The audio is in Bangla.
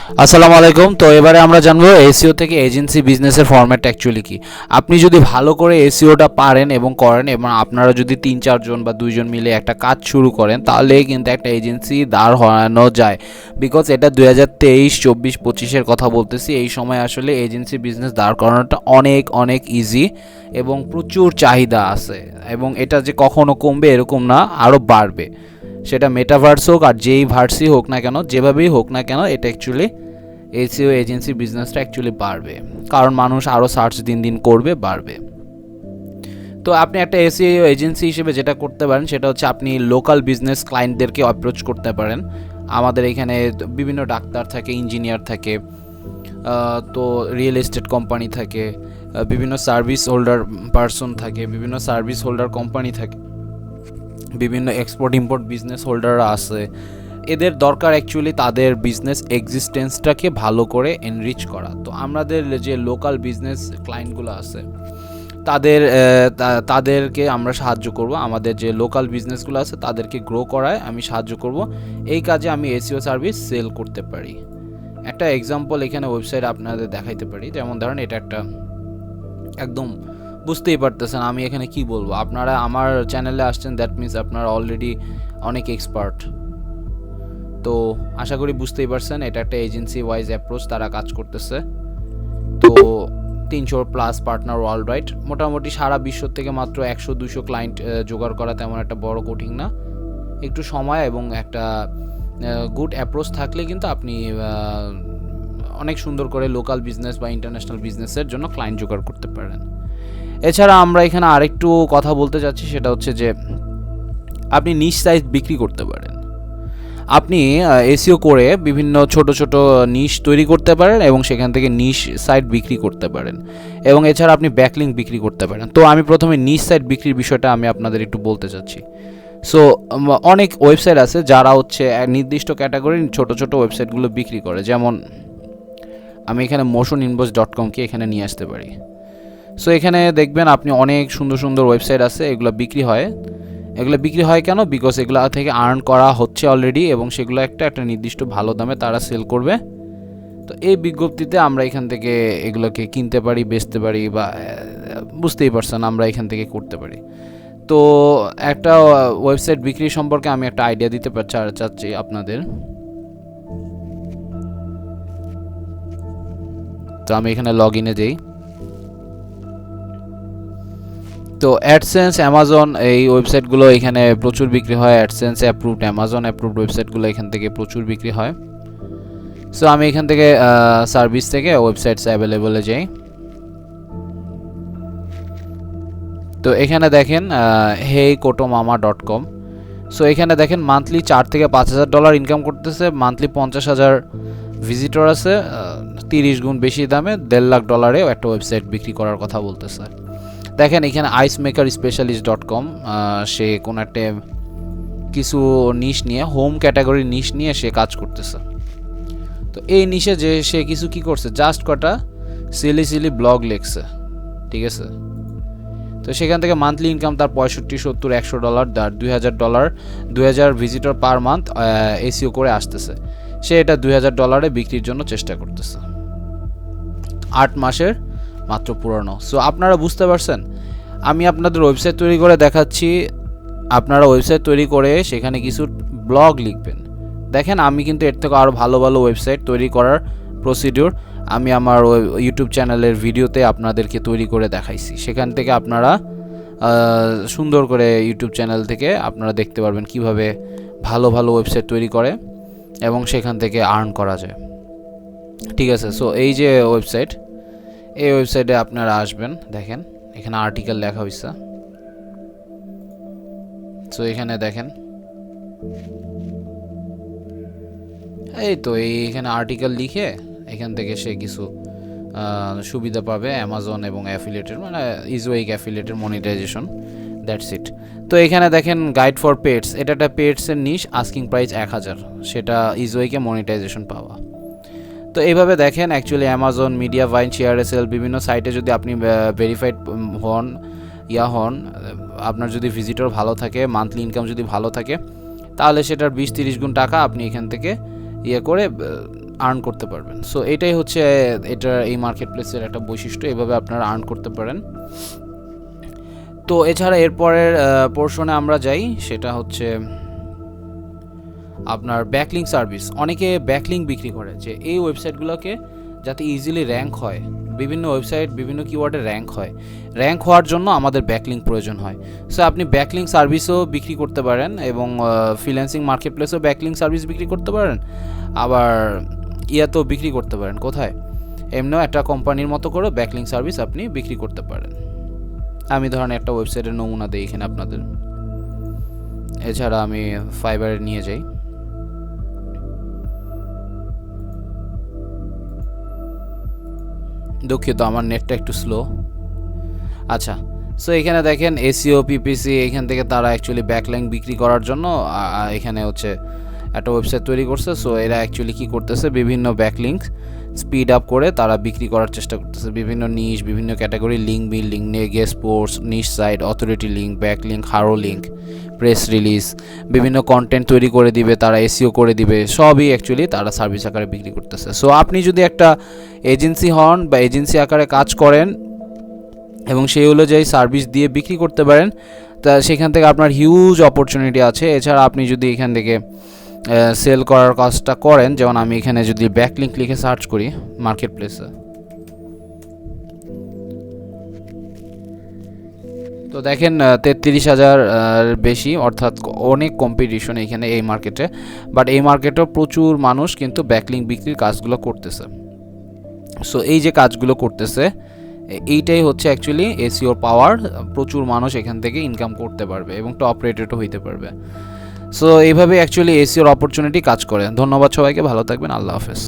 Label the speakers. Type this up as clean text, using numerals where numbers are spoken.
Speaker 1: আসসালামু আলাইকুম। তো এবারে আমরা জানবো এসইও থেকে এজেন্সি বিজনেসের ফরম্যাট অ্যাকচুয়ালি কি। আপনি যদি ভালো করে এসইওটা পারেন এবং করেন এবং আপনারা যদি 3-4 জন বা 2 জন মিলে একটা কাজ শুরু করেন তাহলে কিন্তু একটা এজেন্সি দাঁড় করানো যায়। বিকজ এটা 2023, 24, 25-এর কথা বলতেছি। এই সময় আসলে এজেন্সি বিজনেস দাঁড় করানোটা অনেক অনেক ইজি এবং প্রচুর চাহিদা আছে এবং এটা যে কখনো কমবে এরকম না, আরও বাড়বে। সেটা মেটাভার্স হোক আর যেই ভার্সই হোক না কেন, যেভাবেই হোক না কেন, এটা অ্যাকচুয়ালি এসইও এজেন্সি বিজনেসটা অ্যাকচুয়ালি বাড়বে, কারণ মানুষ আরও সার্চ দিন দিন করবে, বাড়বে। তো আপনি একটা এসইও এজেন্সি হিসেবে যেটা করতে পারেন সেটা হচ্ছে আপনি লোকাল বিজনেস ক্লায়েন্টদেরকে অ্যাপ্রোচ করতে পারেন। আমাদের এখানে বিভিন্ন ডাক্তার থাকে, ইঞ্জিনিয়ার থাকে, তো রিয়েল এস্টেট কোম্পানি থাকে, বিভিন্ন সার্ভিস হোল্ডার পারসন থাকে, বিভিন্ন সার্ভিস হোল্ডার কোম্পানি থাকে, বিভিন্ন এক্সপোর্ট ইম্পোর্ট বিজনেস হোল্ডাররা আছে। এদের দরকার অ্যাকচুয়ালি তাদের বিজনেস এক্সিস্টেন্সটাকে ভালো করে এনরিচ করা। তো আমাদের যে লোকাল বিজনেস ক্লায়েন্টগুলো আছে তাদেরকে আমরা সাহায্য করব। আমাদের যে লোকাল বিজনেসগুলো আছে তাদেরকে গ্রো করায় আমি সাহায্য করব। এই কাজে আমি এসইও সার্ভিস সেল করতে পারি। একটা এক্সাম্পল এখানে ওয়েবসাইট আপনাদের দেখাইতে পারি। যেমন ধরেন এটা একটা, একদম বুঝতেই পারতেছেন আমি এখানে কি বলবো। আপনারা আমার চ্যানেলে আসছেন, দ্যাট মিনস আপনারা অলরেডি অনেক এক্সপার্ট। তো আশা করি বুঝতেই পারছেন এটা একটা এজেন্সি ওয়াইজ অ্যাপ্রোচ, তারা কাজ করতেছে। তো 300+ পার্টনার ওয়ার্ল্ড ওয়াইড, মোটামুটি সারা বিশ্ব থেকে মাত্র 100-200 ক্লায়েন্ট জোগাড় করা তেমন একটা বড় কঠিন না। একটু সময় এবং একটা গুড অ্যাপ্রোচ থাকলে কিন্তু আপনি অনেক সুন্দর করে লোকাল বিজনেস বা ইন্টারন্যাশনাল বিজনেসের জন্য ক্লায়েন্ট জোগাড় করতে পারেন। এছাড়া আমরা এখানে আরেকটু কথা বলতে চাচ্ছি, সেটা হচ্ছে যে আপনি নিশ সাইজ বিক্রি করতে পারেন। আপনি এসইও করে বিভিন্ন ছোট ছোট নিশ তৈরি করতে পারেন এবং সেখান থেকে নিশ সাইট বিক্রি করতে পারেন, এবং এছাড়া আপনি ব্যাকলিঙ্ক বিক্রি করতে পারেন। তো আমি প্রথমে নিশ সাইট বিক্রির বিষয়টা আমি আপনাদের একটু বলতে চাচ্ছি। সো অনেক ওয়েবসাইট আছে যারা হচ্ছে নির্দিষ্ট ক্যাটাগরির ছোট ছোট ওয়েবসাইটগুলো বিক্রি করে। যেমন আমি এখানে motioninvoice.com-কে এখানে নিয়ে আসতে পারি। সো এখানে দেখবেন আপনি অনেক সুন্দর সুন্দর ওয়েবসাইট আছে, এগুলো বিক্রি হয়। এগুলো বিক্রি হয় কেন? বিকজ এগুলো থেকে আর্ন করা হচ্ছে অলরেডি এবং সেগুলো একটা নির্দিষ্ট ভালো দামে তারা সেল করবে। তো এই বিজ্ঞপ্তিতে আমরা এখান থেকে এগুলোকে কিনতে পারি, বেচতে পারি, বা বুঝতেই পারছেন আমরা এখান থেকে করতে পারি। তো একটা ওয়েবসাইট বিক্রি সম্পর্কে আমি একটা আইডিয়া দিতে চাচ্ছি আপনাদের। তো আমি এখানে লগ ইনে যাই। তো অ্যাডসেন্স, অ্যামাজন, এই ওয়েবসাইটগুলো এখানে প্রচুর বিক্রি হয়। অ্যাডসেন্স অ্যাপ্রুভড, অ্যামাজন অ্যাপ্রুভড ওয়েবসাইটগুলো এখান থেকে প্রচুর বিক্রি হয়। সো আমি এখান থেকে সার্ভিস থেকে ওয়েবসাইটস অ্যাভেলেবলে যাই। তো এখানে দেখেন heykotomama.com। সো এখানে দেখেন মান্থলি $4,000-5,000 ইনকাম করতেছে, মান্থলি 50,000 ভিজিটর আছে, 30 গুণ বেশি দামে $1.5 একটা ওয়েবসাইট বিক্রি করার কথা বলতেছে। দেখেন এখানে icemakerspecialist.com, সে কোন একটা কিছু নিশ নিয়ে, হোম ক্যাটাগরি নিশ নিয়ে সে কাজ করতেছে। তো এই নিশে যে সে কিছু কি করছে, জাস্ট কটা সিলি ব্লগ লিখছে, ঠিক আছে। তো সেখান থেকে মান্থলি ইনকাম তার $65, $70, $100, $2,000, 2,000 ভিজিটর পার মান্থ এসইও করে আসতেছে। সে এটা $2,000 বিক্রির জন্য চেষ্টা করতেছে। 8 মাসের মাত্র পুরনো। সো আপনারা বুঝতে পারছেন, আমি আপনাদের ওয়েবসাইট তৈরি করে দেখাচ্ছি, আপনারা ওয়েবসাইট তৈরি করে সেখানে কিছু ব্লগ লিখবেন। দেখেন আমি কিন্তু এর থেকে আরও ভালো ভালো ওয়েবসাইট তৈরি করার প্রসিডিউর আমি আমার ইউটিউব চ্যানেলের ভিডিওতে আপনাদেরকে তৈরি করে দেখাইছি। সেখান থেকে আপনারা সুন্দর করে ইউটিউব চ্যানেল থেকে আপনারা দেখতে পারবেন কিভাবে ভালো ভালো ওয়েবসাইট তৈরি করে এবং সেখান থেকে আর্ন করা যায়, ঠিক আছে। সো এই যে ওয়েবসাইট, এই ওয়েবসাইটে আপনারা আসবেন, দেখেন এখানে আর্টিকেল লেখা হয়েছে। সো এখানে দেখেন, এই তো এইখানে আর্টিকেল লিখে এখান থেকে সে কিছু সুবিধা পাবে, অ্যামাজন এবং অ্যাফিলিয়েটের, মানে ইজওয়েক অ্যাফিলিয়েটের মনিটাইজেশন, দ্যাটস ইট। তো এখানে দেখেন গাইড ফর পেটস, এটা একটা পেটসের নিশ, আস্কিং প্রাইস 1,000, সেটা ইজওয়েকে মনিটাইজেশন পাওয়া। তো এইভাবে দেখেন অ্যাকচুয়ালি অ্যামাজন, মিডিয়া ভাইন, শেয়ারএসএল, বিভিন্ন সাইটে যদি আপনি ভেরিফাইড হন, আপনার যদি ভিজিটর ভালো থাকে, মান্থলি ইনকাম যদি ভালো থাকে, তাহলে সেটার 20-30 গুণ টাকা আপনি এখান থেকে করে আর্ন করতে পারবেন। সো এটাই হচ্ছে এটা এই মার্কেট প্লেসের একটা বৈশিষ্ট্য, এভাবে আপনারা আর্ন করতে পারেন। তো এছাড়া এরপরের পোর্শনে আমরা যাই, সেটা হচ্ছে আপনার ব্যাকলিঙ্ক সার্ভিস। অনেকে ব্যাকলিঙ্ক বিক্রি করে, যে এই ওয়েবসাইটগুলোকে যাতে ইজিলি র্যাঙ্ক হয়, বিভিন্ন ওয়েবসাইট বিভিন্ন কিওয়ার্ডে র্যাঙ্ক হয়, র্যাঙ্ক হওয়ার জন্য আমাদের ব্যাকলিঙ্ক প্রয়োজন হয়। সো আপনি ব্যাকলিঙ্ক সার্ভিসও বিক্রি করতে পারেন, এবং ফ্রিল্যান্সিং মার্কেট প্লেসেও ব্যাকলিঙ্ক সার্ভিস বিক্রি করতে পারেন, আবার ইয়াতেও বিক্রি করতে পারেন। কোথায়? এমনিও একটা কোম্পানির মতো করে ব্যাকলিঙ্ক সার্ভিস আপনি বিক্রি করতে পারেন। আমি ধরেন একটা ওয়েবসাইটের নমুনা দিই এখানে আপনাদের। এছাড়া আমি ফাইবারে নিয়ে যাই। দুঃখিত, আমার নেটটা একটু স্লো। আচ্ছা, সো এখানে দেখেন এসইও পিপিসি, এখান থেকে তারা অ্যাকচুয়ালি ব্যাকলিঙ্ক বিক্রি করার জন্য এখানে হচ্ছে একটা ওয়েবসাইট তৈরি করছে। সো এরা অ্যাকচুয়ালি কী করতেছে, বিভিন্ন ব্যাকলিঙ্ক স্পিড আপ করে তারা বিক্রি করার চেষ্টা করতেছে। বিভিন্ন নিশ, বিভিন্ন ক্যাটাগরি, লিঙ্ক বিল্ডিং, নেগে sports, niche site, authority link, backlink, HARO link, press release, বিভিন্ন কন্টেন্ট তৈরি করে দিবে তারা, এসইও করে দিবে, সবই অ্যাকচুয়ালি তারা সার্ভিস আকারে বিক্রি করতেছে। সো আপনি যদি একটা এজেন্সি হন বা এজেন্সি আকারে কাজ করেন এবং সেই অনুযায়ী সার্ভিস দিয়ে বিক্রি করতে পারেন, তা সেখান থেকে আপনার হিউজ অপরচুনিটি আছে। এছাড়া আপনি যদি এখান থেকে সেল করার কাজটা করেন, যেমন আমি এখানে যদি ব্যাকলিঙ্ক লিখে সার্চ করি মার্কেট প্লেসে, তো দেখেন 33,000 বেশি, অর্থাৎ অনেক কম্পিটিশন এখানে এই মার্কেটে। বাট এই মার্কেটেও প্রচুর মানুষ কিন্তু ব্যাকলিঙ্ক বিক্রির কাজগুলো করতেছে। সো এই যে কাজগুলো করতেছে, এইটাই হচ্ছে অ্যাকচুয়ালি এসইওর পাওয়ার। প্রচুর মানুষ এখান থেকে ইনকাম করতে পারবে এবং টপ রেটেডও হইতে পারবে। সো এইভাবে অ্যাকচুয়ালি এসইওর অপরচুনিটি কাজ করে। ধন্যবাদ সবাইকে, ভালো থাকবেন, আল্লাহ হাফেজ।